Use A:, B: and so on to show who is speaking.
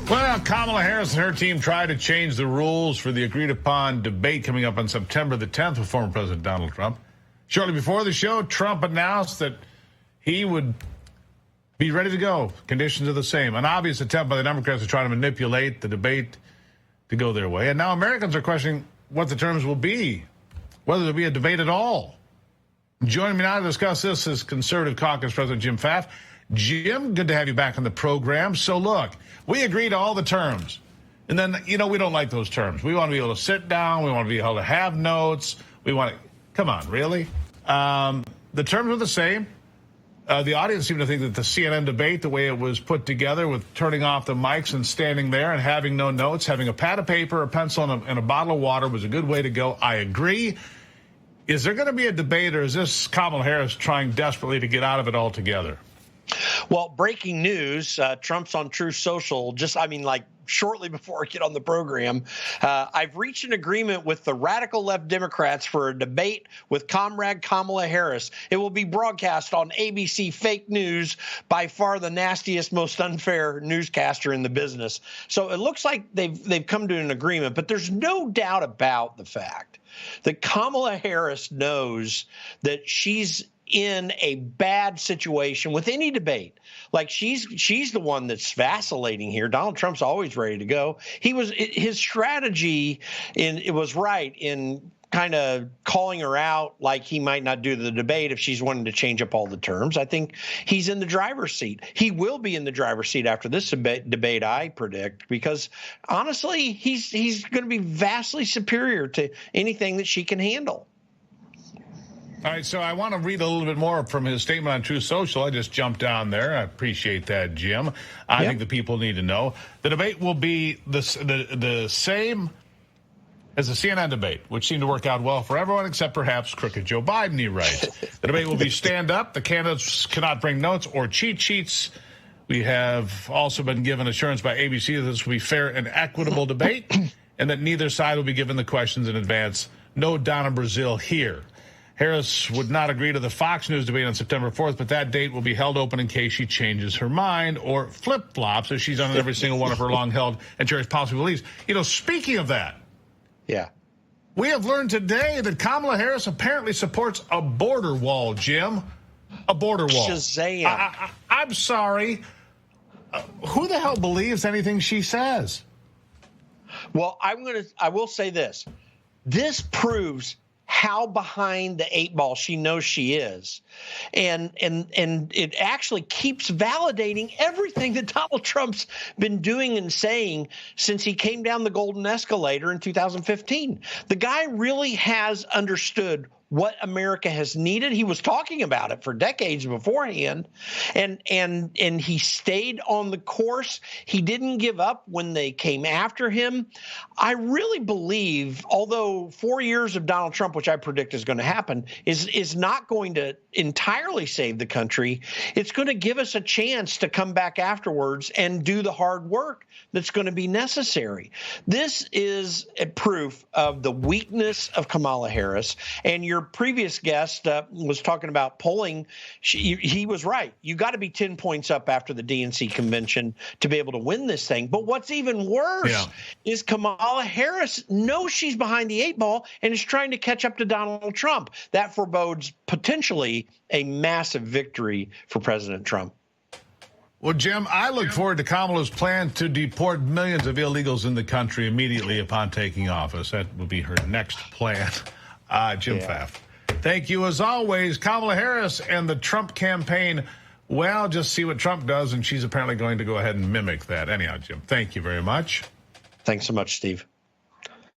A: Well, Kamala Harris and her team tried to change the rules for the agreed-upon debate coming up on September the 10th with former President Donald Trump. Shortly before the show, Trump announced that he would be ready to go. Conditions are the same. An obvious attempt by the Democrats to try to manipulate the debate to go their way. And now Americans are questioning what the terms will be, whether there'll be a debate at all. Joining me now to discuss this is Conservative Caucus President Jim Pfaff. Jim, good to have you back on the program. So look, we agree to all the terms. And then, we don't like those terms. We want to be able to sit down. We want to be able to have notes. We want to, come on, really? The terms are the same. The audience seemed to think that the CNN debate, the way it was put together with turning off the mics and standing there and having no notes, having a pad of paper, a pencil, and a bottle of water was a good way to go. I agree. Is there going to be a debate, or is this Kamala Harris trying desperately to get out of it altogether?
B: Well, breaking news, Trump's on Truth Social, shortly before I get on the program. I've reached an agreement with the radical left Democrats for a debate with Comrade Kamala Harris. It will be broadcast on ABC Fake News, by far the nastiest, most unfair newscaster in the business. So it looks like they've come to an agreement, but there's no doubt about the fact that Kamala Harris knows that she's in a bad situation with any debate. Like she's the one that's vacillating here. Donald Trump's always ready to go. His strategy was right in kind of calling her out like he might not do the debate if she's wanting to change up all the terms. I think he's in the driver's seat. He will be in the driver's seat after this debate, I predict, because honestly, he's going to be vastly superior to anything that she can handle.
A: All right, so I want to read a little bit more from his statement on Truth Social. I just jumped down there. I appreciate that, Jim. I think the people need to know. The debate will be the same as the CNN debate, which seemed to work out well for everyone except perhaps crooked Joe Biden, he writes. The debate will be stand up. The candidates cannot bring notes or cheat sheets. We have also been given assurance by ABC that this will be fair and equitable debate and that neither side will be given the questions in advance. No Donna Brazile here. Harris would not agree to the Fox News debate on September 4th, but that date will be held open in case she changes her mind or flip-flops, as she's done in every single one of her long-held and cherished policy beliefs. Speaking of that, we have learned today that Kamala Harris apparently supports a border wall, Jim. A border wall.
B: Shazam.
A: I'm sorry. Who the hell believes anything she says?
B: Well, I will say this. This proves how behind the eight ball she knows she is. And it actually keeps validating everything that Donald Trump's been doing and saying since he came down the golden escalator in 2015. The guy really has understood what America has needed. He was talking about it for decades beforehand, and he stayed on the course. He didn't give up when they came after him. I really believe, although 4 years of Donald Trump, which I predict is going to happen, is not going to entirely save the country, it's going to give us a chance to come back afterwards and do the hard work that's going to be necessary. This is a proof of the weakness of Kamala Harris, and your previous guest was talking about polling. He was right. You got to be 10 points up after the DNC convention to be able to win this thing. But what's even worse is Kamala Harris knows she's behind the eight ball and is trying to catch up to Donald Trump. That forebodes potentially a massive victory for President Trump.
A: Well, Jim, I look forward to Kamala's plan to deport millions of illegals in the country immediately upon taking office. That will be her next plan. Jim Pfaff. Thank you as always. Kamala Harris and the Trump campaign. Well, just see what Trump does, and she's apparently going to go ahead and mimic that. Anyhow, Jim, thank you very much.
B: Thanks so much, Steve.